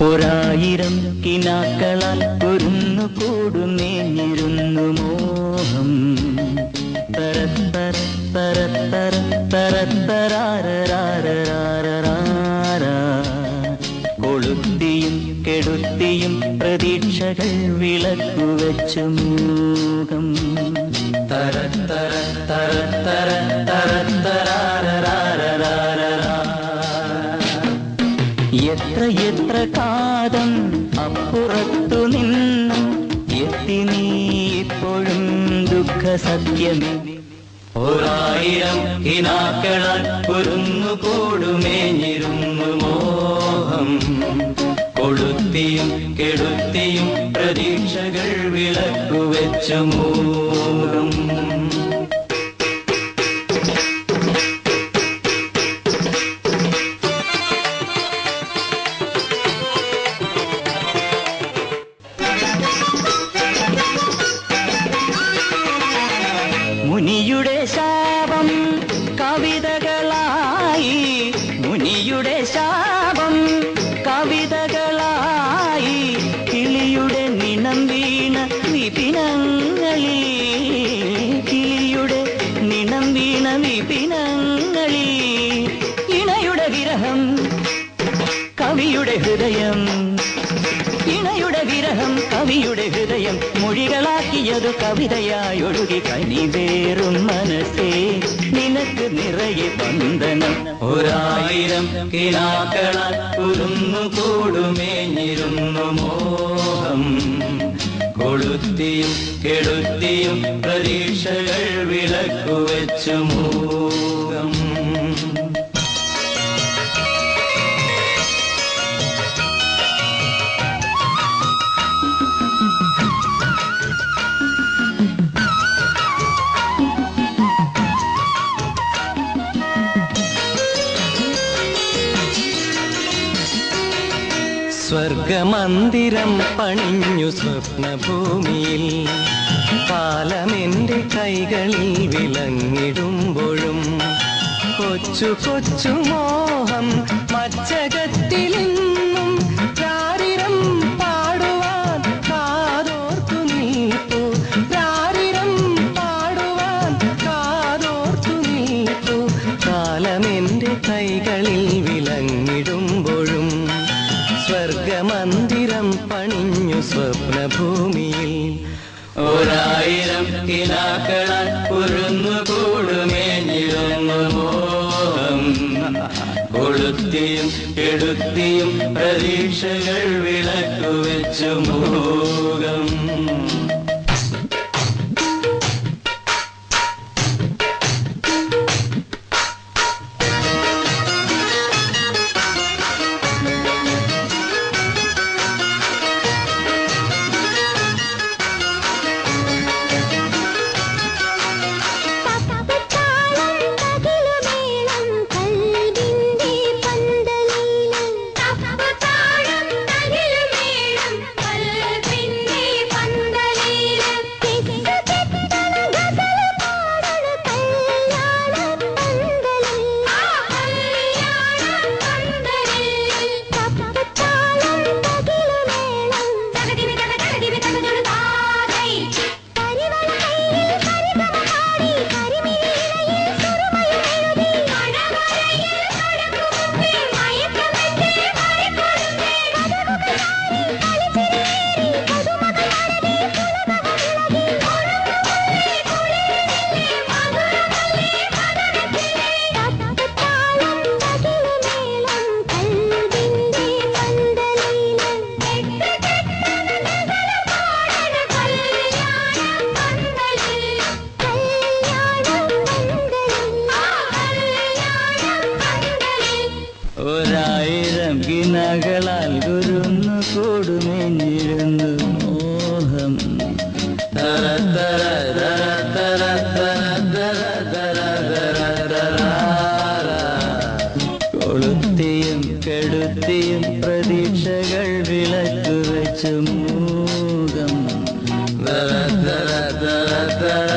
ഒരായിരം കിനാക്കളാൽ കുരുന്നു കൂടുന്നേഞ്ഞിരുന്നു മോഹം. തരത്തര തരത്തര തരത്തരാരരാരരാരരാര കൊളുത്തിയും കെടുത്തിയും പ്രതീക്ഷകൾ വിളക്കുവെച്ചു മൂകം. തരത്തര തരത്തര തരത്തരാരരാരരാര എത്ര എത്ര കാതം അപ്പുറത്തു നിന്നും എത്തി നീ ഇപ്പോഴും ദുഃഖ സത്യമേ. ഒരായിരം കിനാക്കളാൽ കുരുന്നു കൂടുമേഞ്ഞിരുന്നു മോഹം. കൊളുത്തിയും കെടുത്തിയും പ്രതീക്ഷകൾ വിളക്കുവെച്ചു മൂകം. മുനിയുടെ ശാപം കവിതകളായി, മുനിയുടെ ശാപം കവിതകളായി, കിളിയുടെ നിണം വീണ വിപിനങ്ങളിൽ, കിളിയുടെ നിണം വീണ വിപിനങ്ങളിൽ. ഇണയുടെ വിരഹം കവിയുടെ ഹൃദയം, ഇണയുടെ വിരഹം കവിയുടെ ഹൃദയം മൊഴികളാക്കിയതു കവിതയായി ഒഴുകി. കനിവേറും മനസ്സേ നിനക്ക് നിറയെ വന്ദനം. ഒരായിരം കിനാക്കളാൽ കുരുന്നു കൂടുമേഞ്ഞിരുന്നു മോഹം. കൊളുത്തിയും കെടുത്തിയും പ്രതീക്ഷകൾ വിളക്കുവെച്ചു മൂകം. സ്വർഗമന്ദിരം പണിഞ്ഞു സ്വപ്നഭൂമിയിൽ, കാലമെന്റെ കൈകളിൽ വിളങ്ങിടുമ്പോഴും കൊച്ചു കൊച്ചു മോഹം മച്ചകത്തിലെന്നും രാരിരം പാടുവാൻ കാതോർത്തു നിൽപ്പു, രാരിരം പാടുവാൻ കാതോർത്തു നിൽപ്പു. കാലമെന്റെ കൈകളിൽ വിളങ്ങിടുമ്പോഴും സ്വർഗമന്ദിരം പണിഞ്ഞു സ്വപ്നഭൂമിയിൽ. ഒരായിരം കിനാക്കളാൽ കുരുന്നു കൂടുമേഞ്ഞിരുന്നു മോഹം. കൊളുത്തിയും കെടുത്തിയും പ്രതീക്ഷകൾ വിളക്കുവെച്ചു മൂകം. ഒരായിരം കിനാക്കളാൽ കുരുന്നു കൂടുമേഞ്ഞിരുന്നു മോഹം. തരത്തര തരത്തര തരത്തര കൊളുത്തിയും കെടുത്തിയും പ്രതീക്ഷകൾ വിളക്കുവെച്ചു മൂകം. തരത്തര തരത്തര